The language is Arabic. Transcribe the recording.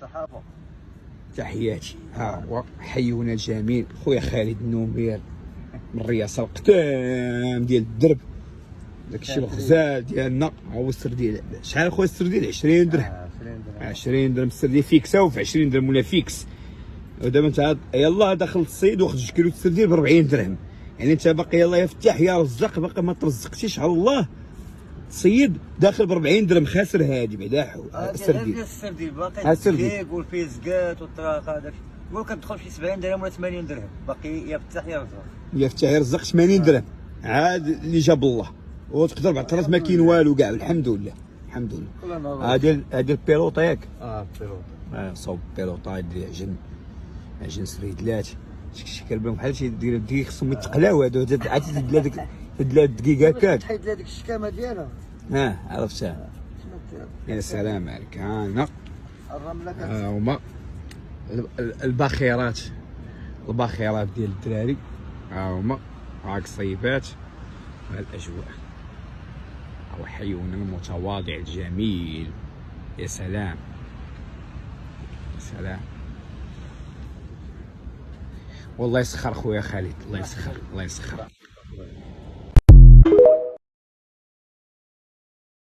صحافة. تحياتي. ها هو حيونا الجميل خويا خالد النومير من الرئاسه القدام ديال الدرب. داكشي الغزال ديالنا. ها هو السرديل. شحال خويا السرديل؟ 20 درهم. 20 درهم. 20 درهم السرديل فيكسا، وفي 20 درهم ولا فيكس. ودابا انت يلاه داخل الصيد واخد 2 كيلو السرديل ب 40 درهم. يعني انت باقي يلاه يا فتاح يا رزاق باقي ما ترزقتيش على الله. السيد داخل ب 40 درهم خاسر هادي بعدا السرديل. السرديل باقي دقيق والفيه زكات والطراق هذاك. يقول كتدخل شي 70 درهم ولا 80 درهم، باقي يا فتاح يا رزاق. يا فتاح يرزق 80 درهم عاد اللي جاب الله. وتقدر بعد الطراس ما كاين والو كاع. الحمد لله الحمد لله. هادي البيلوطه ياك. البيلوطه. صوب البيلوطه ديال عجن سريدلات. شي كلبه بحال شي دير خصهم يتقلاو هادو. عاد تزيد لها ديك الدقيقه هكاك. تحيد لها ديك الشكامه ديالها. عرفتها. يا سلام عليك. هنا الرمله ها هما الباخرات ديال الدراري. ها هما هاك الصيفات ها الاجواء. هو حيوان المتواضع الجميل. يا سلام يا سلام. والله يسخر خويا خالد. الله يسخر الله يسخر.